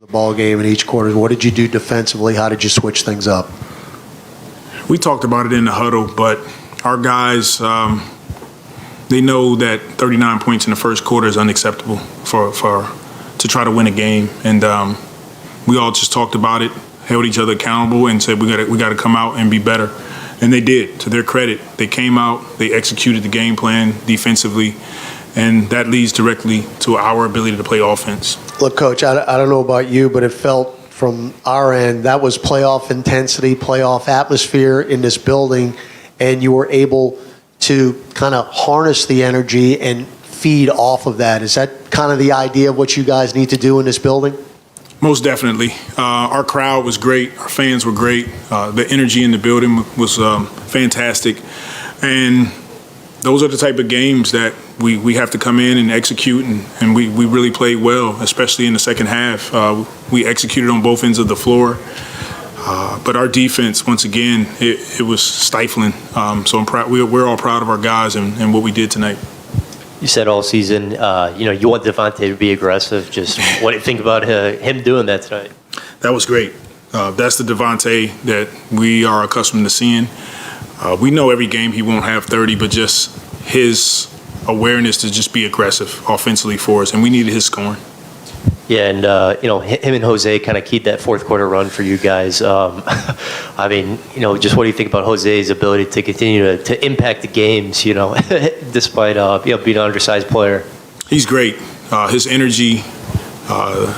the ball game in each quarter. What did you do defensively? How did you switch things up? We talked about it in the huddle, but our guys, they know that 39 points in the first quarter is unacceptable to try to win a game. And we all just talked about it, held each other accountable, and said we got to come out and be better. And they did. To their credit, they came out, they executed the game plan defensively, and that leads directly to our ability to play offense. Look, Coach, I don't know about you, but it felt from our end that was playoff intensity, playoff atmosphere in this building, and you were able to kind of harness the energy and feed off of that. Is that kind of the idea of what you guys need to do in this building? Most definitely. Our crowd was great. Our fans were great. The energy in the building was fantastic. And those are the type of games that we have to come in and execute, and we really played well, especially in the second half. We executed on both ends of the floor. But our defense, once again, it was stifling. So I'm proud. We're all proud of our guys and what we did tonight. You said all season, you want Devonte to be aggressive. Just what do you think about him doing that tonight? That was great. That's the Devonte that we are accustomed to seeing. We know every game he won't have 30, but just his awareness to just be aggressive offensively for us, and we needed his scoring. Yeah, and him and Jose kind of keep that fourth quarter run for you guys. I mean, just what do you think about Jose's ability to continue to impact the games? Despite being an undersized player. He's great. His energy,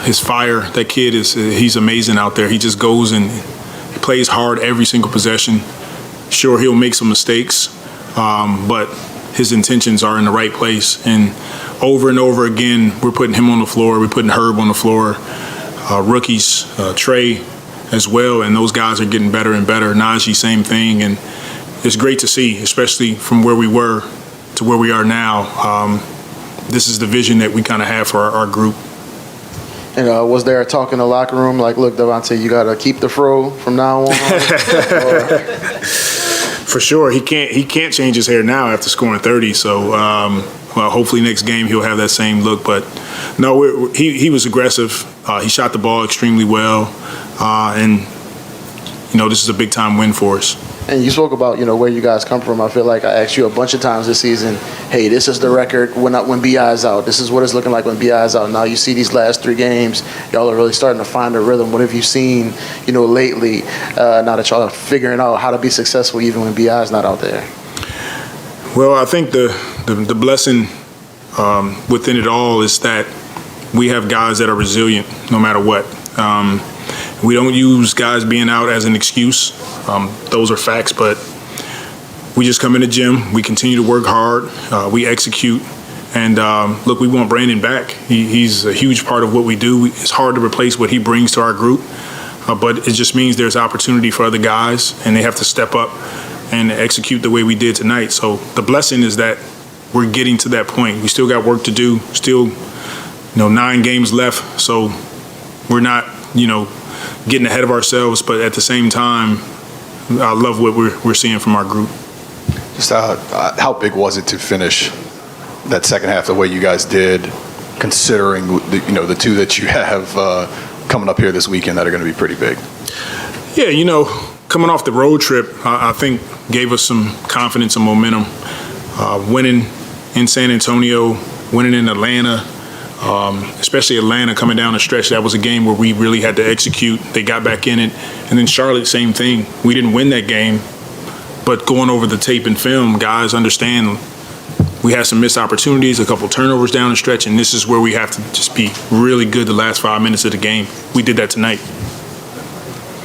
his fire. That kid he's amazing out there. He just goes and plays hard every single possession. Sure, he'll make some mistakes, but his intentions are in the right place. And over again, we're putting him on the floor. We're putting Herb on the floor. Rookies, Trey as well, and those guys are getting better and better. Najee, same thing. And it's great to see, especially from where we were to where we are now. This is the vision that we kind of have for our group. And was there a talk in the locker room like, look, Devonte, you got to keep the fro from now on? For sure. He can't change his hair now after scoring 30. So, hopefully next game he'll have that same look. But, no, he was aggressive. He shot the ball extremely well. And, this is a big-time win for us. And you spoke about, where you guys come from. I feel like I asked you a bunch of times this season, hey, this is the record when B.I. is out. This is what it's looking like when B.I. is out. Now you see these last three games, y'all are really starting to find a rhythm. What have you seen, lately, now that y'all are figuring out how to be successful even when B.I. is not out there? Well, I think the blessing within it all is that we have guys that are resilient no matter what. We don't use guys being out as an excuse. Those are facts, but we just come in the gym. We continue to work hard. We execute. And, look, we want Brandon back. He's a huge part of what we do. It's hard to replace what he brings to our group, but it just means there's opportunity for other guys, and they have to step up and execute the way we did tonight. So the blessing is that we're getting to that point. We still got work to do, still 9 games left, so we're not, getting ahead of ourselves, but at the same time, I love what we're seeing from our group. Just how big was it to finish that second half the way you guys did, considering the two that you have coming up here this weekend that are going to be pretty big? Yeah, coming off the road trip, I think gave us some confidence and momentum. Winning in San Antonio, winning in Atlanta, especially Atlanta coming down the stretch, that was a game where we really had to execute. They got back in it. And then Charlotte, same thing. We didn't win that game, but going over the tape and film, guys understand we had some missed opportunities, a couple turnovers down the stretch, and this is where we have to just be really good the last 5 minutes of the game. We did that tonight.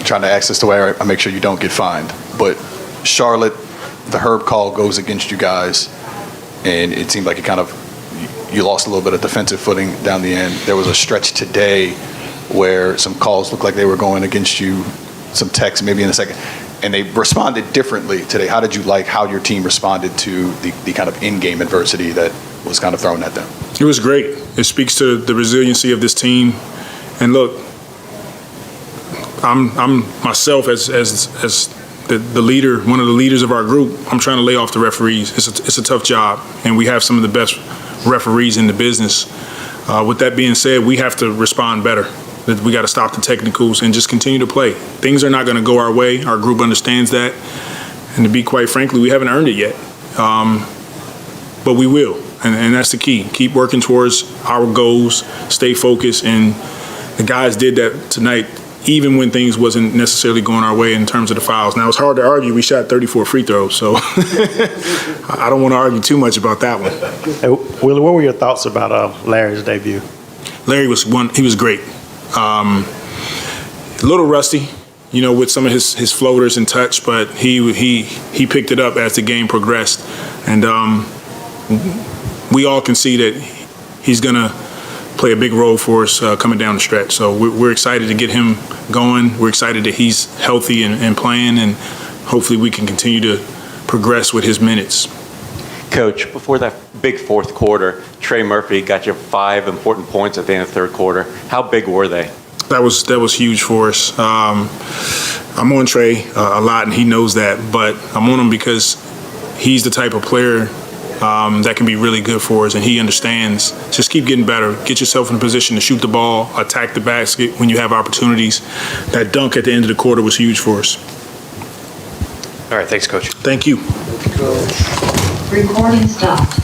Trying to access the way I make sure you don't get fined. But Charlotte, the Herb call goes against you guys, and it seemed like you lost a little bit of defensive footing down the end. There was a stretch today where some calls looked like they were going against you, some texts maybe in a second, and they responded differently today. How did you like how your team responded to the kind of in-game adversity that was kind of thrown at them? It was great. It speaks to the resiliency of this team. And look, I'm myself as the leader, one of the leaders of our group. I'm trying to lay off the referees. It's a tough job, and we have some of the best referees in the business. With that being said, we have to respond better. that we got to stop the technicals and just continue to play. Things are not going to go our way. Our group understands that. And to be quite frankly, we haven't earned it yet. But we will. And that's the key. Keep working towards our goals, stay focused. And the guys did that tonight, even when things wasn't necessarily going our way in terms of the fouls. Now, it's hard to argue. We shot 34 free throws, so I don't want to argue too much about that one. Hey, Willie, what were your thoughts about Larry's debut? Larry was great. A little rusty, with some of his floaters and touch, but he picked it up as the game progressed. And we all can see that he's going to play a big role for us coming down the stretch. So we're excited to get him going. We're excited that he's healthy and playing, and hopefully we can continue to progress with his minutes. Coach, before that big fourth quarter, Trey Murphy got you 5 important points at the end of the third quarter. How big were they? That was huge for us. I'm on Trey a lot, and he knows that, but I'm on him because he's the type of player that can be really good for us, and he understands. Just keep getting better. Get yourself in a position to shoot the ball, attack the basket when you have opportunities. That dunk at the end of the quarter was huge for us. All right, thanks, Coach. Thank you. Recording stopped.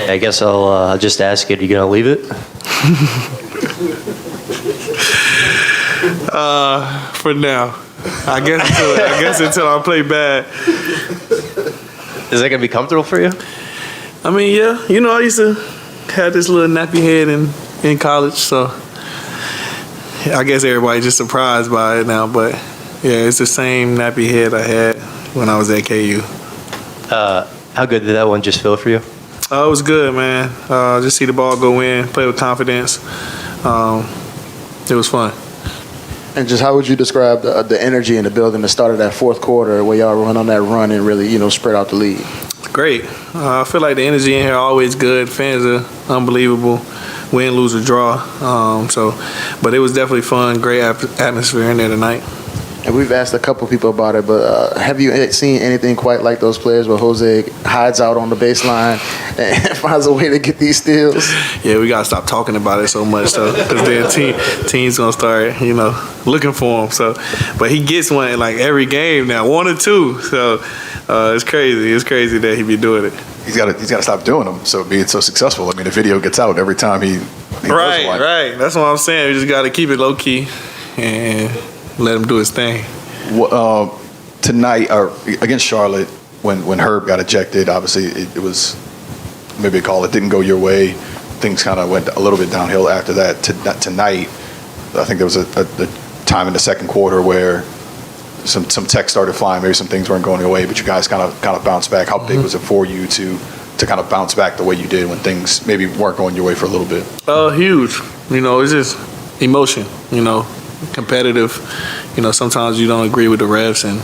I guess I'll just ask it. Are you gonna leave it? For now. I guess until I play bad. Is that gonna be comfortable for you? I mean, yeah. You know, I used to have this little nappy head in college, so I guess everybody's just surprised by it now. But yeah, it's the same nappy head I had when I was at KU. How good did that one just feel for you? It was good, man. Just see the ball go in, play with confidence. It was fun. And just how would you describe the energy in the building the start of that fourth quarter where y'all run on that run and really, spread out the lead? Great. I feel like the energy in here always good. Fans are unbelievable. Win, lose, or draw. But it was definitely fun. Great atmosphere in there tonight. And we've asked a couple people about it, but have you seen anything quite like those plays where Jose hides out on the baseline and finds a way to get these steals? Yeah, we got to stop talking about it so much, because then teams going to start, looking for him. So, but he gets one in like every game now, 1 or 2. So it's crazy. It's crazy that he be doing it. He's got to stop doing them. So being so successful. I mean, the video gets out every time he Right. does one. That's what I'm saying. We just got to keep it low key and let him do his thing. Tonight, or against Charlotte, when Herb got ejected, obviously it was, maybe it didn't go your way. Things kind of went a little bit downhill after that. Tonight, I think there was a time in the second quarter where some text started flying. Maybe some things weren't going your way, but you guys kind of bounced back. How big was it for you to kind of bounce back the way you did when things maybe weren't going your way for a little bit? Huge. It's just emotion, competitive. Sometimes you don't agree with the refs and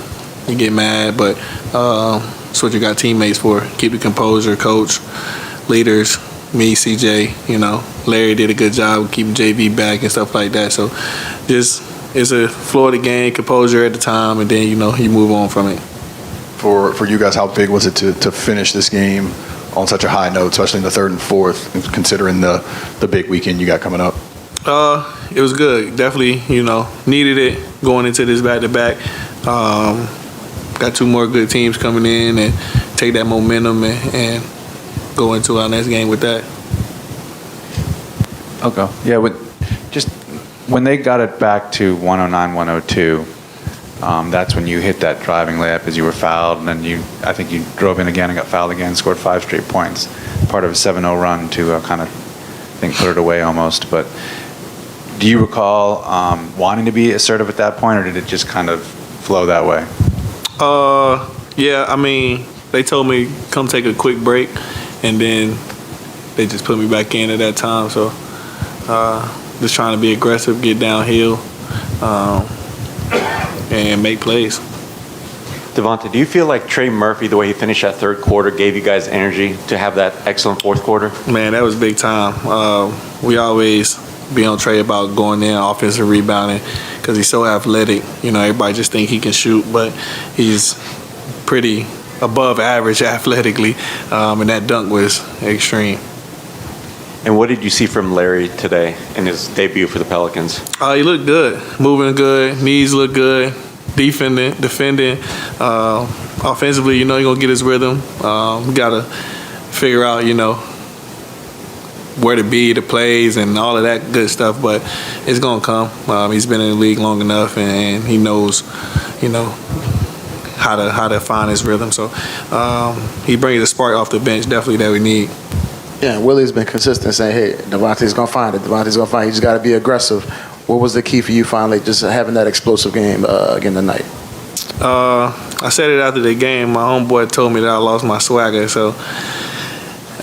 you get mad, but that's what you got teammates for. Keep the composure, coach, leaders, me, CJ, Larry did a good job keeping JV back and stuff like that. So just, it's a flow of the game, composure at the time, and then, you move on from it. For you guys, how big was it to finish this game on such a high note, especially in the third and fourth, considering the big weekend you got coming up? It was good. Definitely, needed it going into this back-to-back. Got 2 more good teams coming in and take that momentum and go into our next game with that. Okay. Yeah, when they got it back to 109-102, that's when you hit that driving layup as you were fouled, and then I think you drove in again and got fouled again, scored 5 straight points, part of a 7-0 run to kind of, I think, put it away almost. But do you recall wanting to be assertive at that point, or did it just kind of flow that way? Yeah, I mean, they told me come take a quick break, and then they just put me back in at that time. So just trying to be aggressive, get downhill, and make plays. Devonte, do you feel like Trey Murphy, the way he finished that third quarter, gave you guys energy to have that excellent fourth quarter? Man, that was big time. We always be on Trey about going in, offensive rebounding, because he's so athletic. Everybody just think he can shoot, but he's pretty above average athletically, and that dunk was extreme. And what did you see from Larry today in his debut for the Pelicans? He looked good, moving good, knees look good, defending. Offensively, you're going to get his rhythm. We got to figure out, where to be, the plays, and all of that good stuff, but it's going to come. He's been in the league long enough, and he knows, how to find his rhythm. So he brings a spark off the bench, definitely, that we need. Yeah, Willie's been consistent saying, hey, Devonte's going to find it. Devonte's going to find it. He just got to be aggressive. What was the key for you finally just having that explosive game again tonight? I said it after the game. My homeboy told me that I lost my swagger, so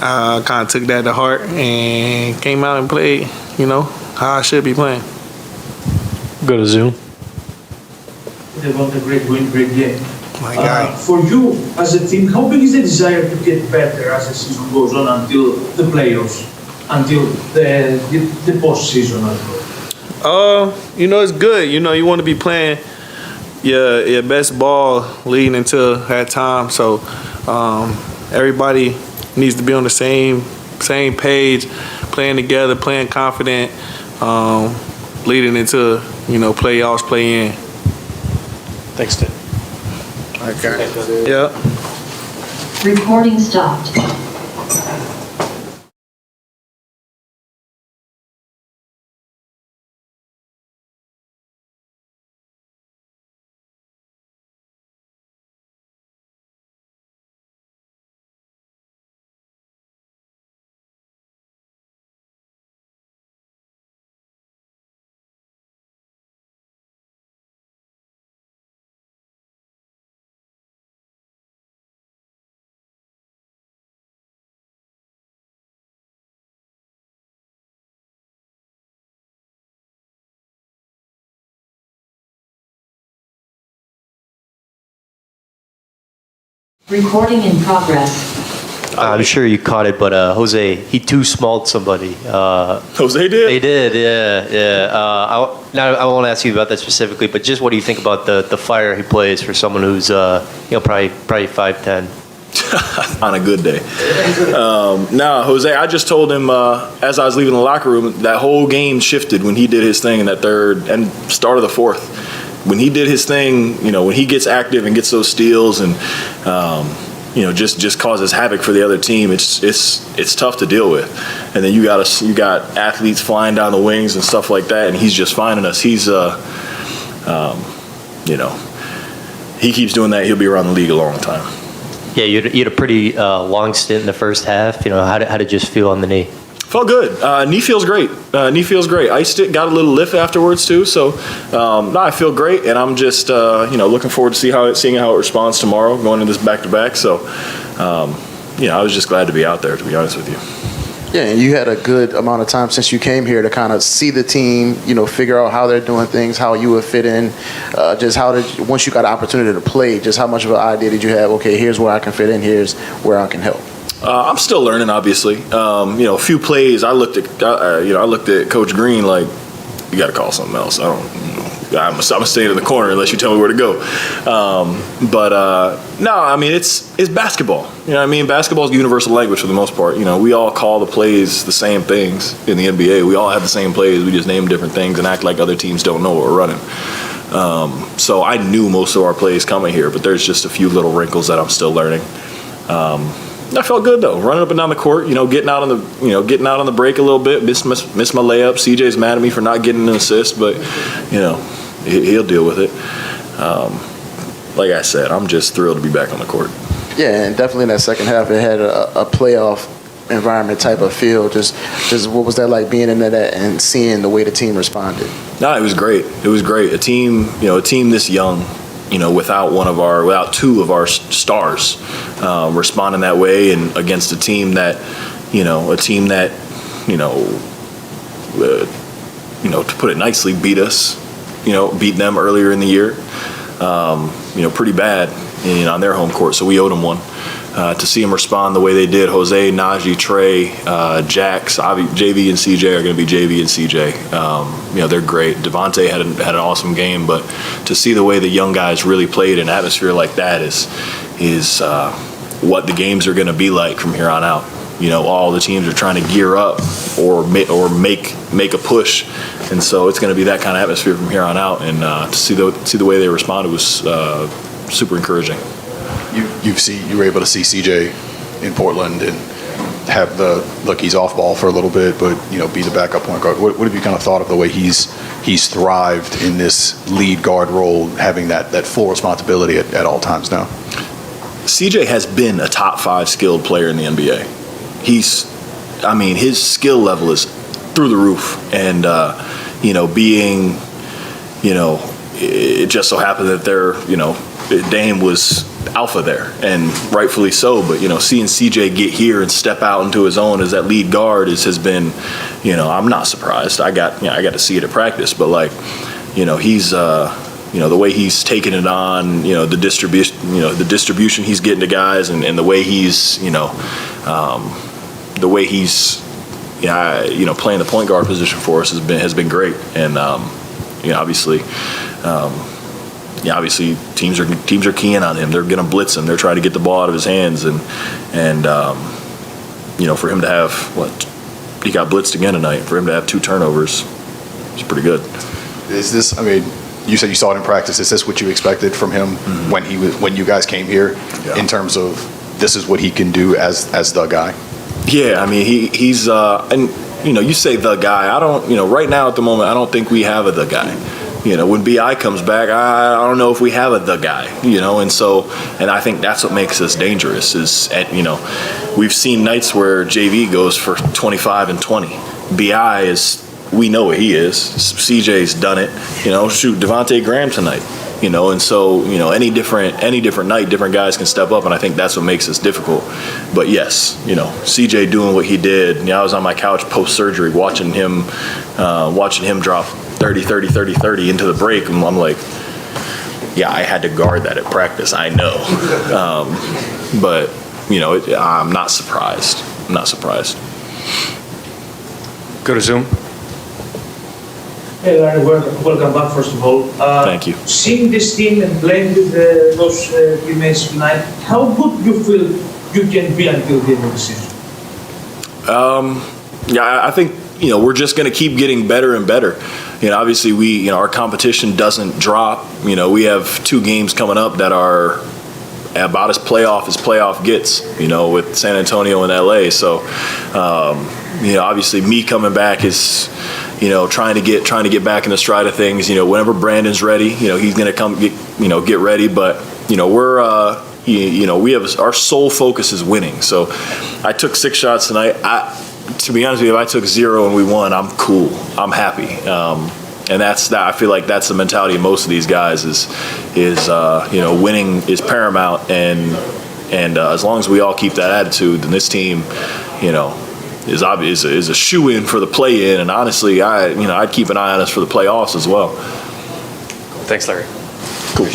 I kind of took that to heart and came out and played, how I should be playing. Go to Zoom. Devonte, great win, great game. My guy. For you as a team, how big is the desire to get better as the season goes on until the playoffs, until the postseason as well? It's good. You want to be playing your best ball leading into that time. So everybody needs to be on the same page, playing together, playing confident, leading into playoffs, play in. Thanks, Ted. Okay. Yeah. Recording stopped. Recording in progress. I'm sure you caught it, but Jose, he too smalled somebody. Jose did? They did, yeah. I won't ask you about that specifically, but just what do you think about the fire he plays for someone who's probably 5'10"? On a good day. Jose, I just told him as I was leaving the locker room, that whole game shifted when he did his thing in that third and start of the fourth. When he did his thing, when he gets active and gets those steals and just causes havoc for the other team, it's tough to deal with. And then you got athletes flying down the wings and stuff like that, and he's just finding us. He's he keeps doing that, he'll be around the league a long time. Yeah, you had a pretty long stint in the first half. How did it just feel on the knee? Felt good. Knee feels great. Iced it, got a little lift afterwards too. So, I feel great, and I'm just looking forward to seeing how it responds tomorrow, going into this back-to-back. So, I was just glad to be out there, to be honest with you. Yeah, and you had a good amount of time since you came here to kind of see the team, figure out how they're doing things, how you would fit in. Once you got an opportunity to play, just how much of an idea did you have? Okay, here's where I can fit in. Here's where I can help. I'm still learning, obviously. A few plays. I looked at Coach Green like, you got to call something else. I'm staying in the corner unless you tell me where to go. It's basketball. Basketball is universal language for the most part. We all call the plays the same things in the NBA. We all have the same plays. We just name different things and act like other teams don't know what we're running. So I knew most of our plays coming here, but there's just a few little wrinkles that I'm still learning. I felt good though, running up and down the court. Getting out on the break a little bit. Missed my layup. CJ's mad at me for not getting an assist, but he'll deal with it. Like I said, I'm just thrilled to be back on the court. Yeah, and definitely in that second half, it had a playoff environment type of feel. Just what was that like being in that and seeing the way the team responded? No, it was great. A team this young. Without two of our stars responding that way, and against a team that, to put it nicely, beat us, beat them earlier in the year, pretty bad, on their home court. So we owed them one. To see them respond the way they did, Jose, Najee, Trey, Jax, JV and CJ are going to be JV and CJ. They're great. Devonte had an awesome game, but to see the way the young guys really played in an atmosphere like that is what the games are going to be like from here on out. All the teams are trying to gear up or make a push, and so it's going to be that kind of atmosphere from here on out. And to see the way they responded was super encouraging. You were able to see CJ in Portland and have he's off ball for a little bit, but be the backup point guard. What have you kind of thought of the way he's thrived in this lead guard role, having that full responsibility at all times now? CJ has been a top 5 skilled player in the NBA. His skill level is through the roof, and it just so happened that Dame was alpha there, and rightfully so. But seeing CJ get here and step out into his own as that lead guard has been, I'm not surprised. I got to see it at practice, but he's the way he's taking it on, the distribution he's getting to guys, and the way he's playing the point guard position for us has been great, and obviously teams are keying on him. They're going to blitz him. They're trying to get the ball out of his hands, and for him to have he got blitzed again tonight. For him to have 2 turnovers, it's pretty good. Is this? You said you saw it in practice. Is this what you expected from him when you guys came here, in terms of this is what he can do as the guy? Yeah, I mean, he's and you say the guy. I don't, right now at the moment, I don't think we have a the guy. When BI comes back, I don't know if we have a the guy. And I think that's what makes us dangerous. We've seen nights where JV goes for 25 and 20. BI is, we know what he is. CJ's done it. Shoot, Devonte Graham tonight. Any different night, different guys can step up, and I think that's what makes us difficult. But yes, CJ doing what he did. I was on my couch post surgery watching him drop 30 into the break, and I'm like, yeah, I had to guard that at practice. I know, but I'm not surprised. Go to Zoom. Hey Larry, welcome back first of all. Thank you. Seeing this team and playing with those teammates tonight, how good you feel you can be until the end of the season? Yeah, I think we're just going to keep getting better and better. Obviously our competition doesn't drop. We have 2 games coming up that are about as playoff gets. With San Antonio and LA. So obviously me coming back is trying to get back in the stride of things. Whenever Brandon's ready, he's going to come get ready. But we're we have our sole focus is winning. So I took 6 shots tonight. To be honest with you, if I took 0 and we won, I'm cool. I'm happy. And that's that. I feel like that's the mentality of most of these guys is winning is paramount. And as long as we all keep that attitude, then this team, is a shoe-in for the play-in. And honestly, I'd keep an eye on us for the playoffs as well. Thanks, Larry. Cool.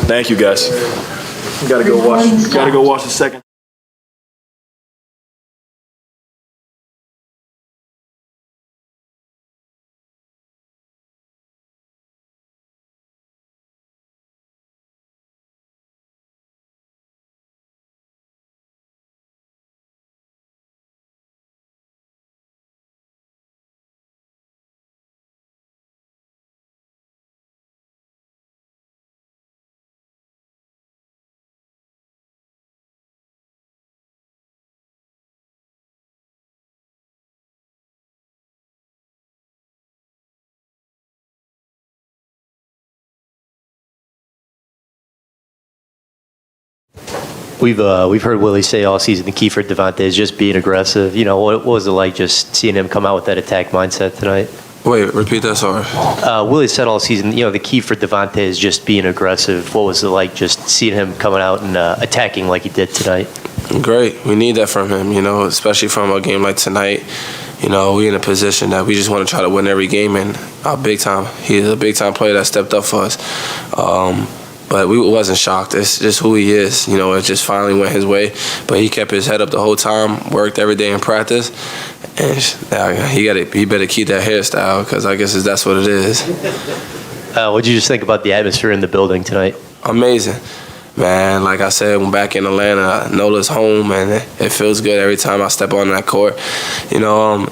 Thank you, guys. Gotta go watch the second. We've heard Willie say all season the key for Devonte is just being aggressive. What was it like just seeing him come out with that attack mindset tonight? Wait, repeat that, sorry. Willie said all season, the key for Devonte is just being aggressive. What was it like just seeing him coming out and attacking like he did tonight? Great. We need that from him, especially from a game like tonight. We in a position that we just want to try to win every game, and big time. He's a big time player that stepped up for us. But we wasn't shocked. It's just who he is. It just finally went his way. But he kept his head up the whole time, worked every day in practice. And he better keep that hairstyle because I guess that's what it is. What did you just think about the atmosphere in the building tonight? Amazing. Man, like I said, when back in Atlanta, Nola's home, and it feels good every time I step on that court. The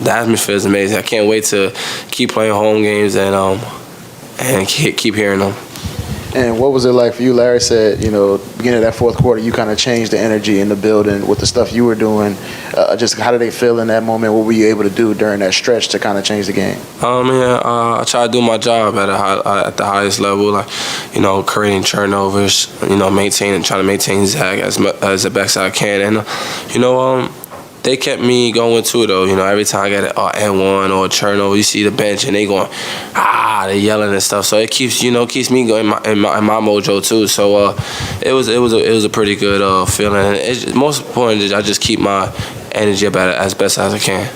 atmosphere is amazing. I can't wait to keep playing home games and keep hearing them. And what was it like for you? Larry said, beginning of that fourth quarter, you kind of changed the energy in the building with the stuff you were doing. Just how did they feel in that moment? What were you able to do during that stretch to kind of change the game? I try to do my job at the highest level, creating turnovers, trying to maintain Zach as the best I can. And, they kept me going too, though. Every time I get an N1 or a turnover, you see the bench and they going, they yelling and stuff. So it keeps me going in my mojo too. So it was a pretty good feeling. It's most important is I just keep my energy up as best as I can.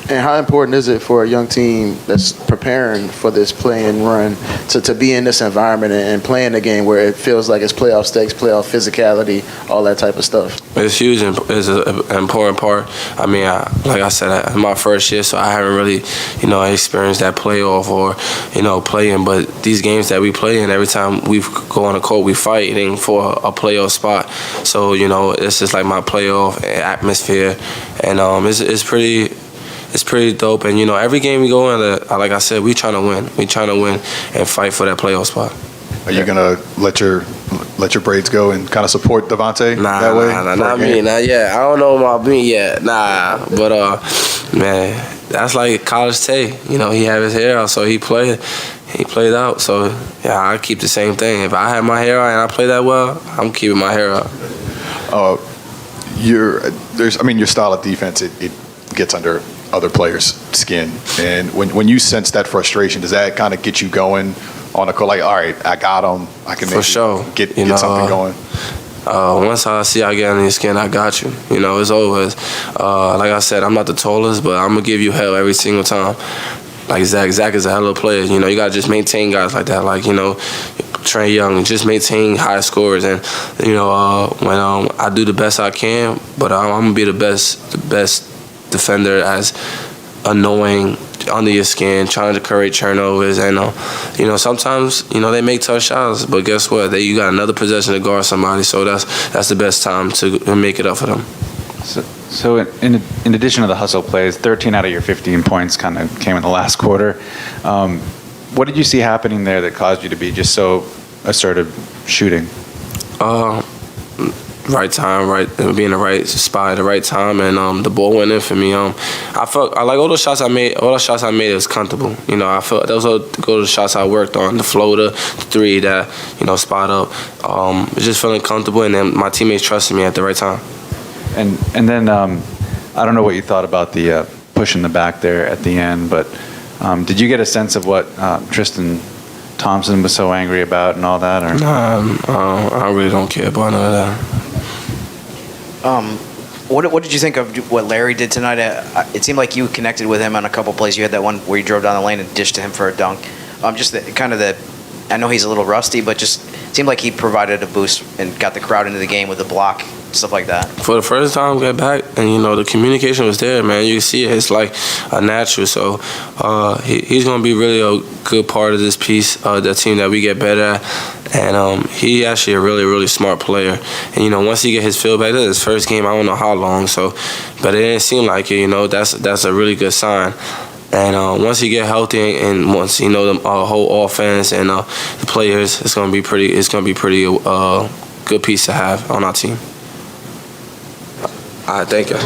And how important is it for a young team that's preparing for this play-in run to be in this environment and playing a game where it feels like it's playoff stakes, playoff physicality, all that type of stuff? It's huge. It's an important part. Like I said, my first year, so I haven't really, experienced that playoff or, playing. But these games that we play in, every time we go on the court, we fighting for a playoff spot. So, it's just like my playoff atmosphere. And it's pretty dope. And, every game we go in, like I said, we trying to win. We trying to win and fight for that playoff spot. Are you going to let your let your braids go and kind of support Devonte that way? Nah, not me, not yet. I don't know about me yet, nah. But man, that's like college Tay. You know, he had his hair out, so he played out. So yeah, I keep the same thing. If I have my hair out and I play that well, I'm keeping my hair out. Your style of defense, it gets under other players' skin, and when you sense that frustration, does that kind of get you going on a court? Like, all right, I got him. I can For sure. get something going. Once I see I get under your skin, I got you. You know, it's over. Like I said, I'm not the tallest, but I'm gonna give you hell every single time. Like Zach. Zach is a hell of a player. You know, you gotta just maintain guys like that. Like, you know, Trey Young, just maintain high scores. And you know, when I do the best I can, but I'm gonna be the best defender, as annoying, under your skin, trying to create turnovers. And you know, sometimes, you know, they make tough shots, but guess what? You got another possession to guard somebody, so that's the best time to make it up for them. So in addition to the hustle plays, 13 out of your 15 points kind of came in the last quarter. What did you see happening there that caused you to be just so assertive shooting? Right time, be in the right spot at the right time, and the ball went in for me. I felt like all the shots I made, it was comfortable. You know, I felt those were the shots I worked on, the floater, the three that, you know, spot up. Just feeling comfortable, and then my teammates trusted me at the right time. And then I don't know what you thought about the push in the back there at the end, but did you get a sense of what Tristan Thompson was so angry about and all that? Or? Nah, I really don't care about none of that. What did you think of what Larry did tonight? It seemed like you connected with him on a couple plays. You had that one where you drove down the lane and dished to him for a dunk. I know he's a little rusty, but just seemed like he provided a boost and got the crowd into the game with a block, stuff like that. For the first time, get back, and you know, the communication was there, man. You can see it. It's like a natural. So he's going to be really a good part of this piece, the team that we get better at. And he actually a really, really smart player. And, you know, once he get his feel back, this is his first game, I don't know how long. So, but it didn't seem like it, you know. That's a really good sign. And once he get healthy, and once you know the whole offense and the players, it's gonna be pretty good piece to have on our team. All right, thank you.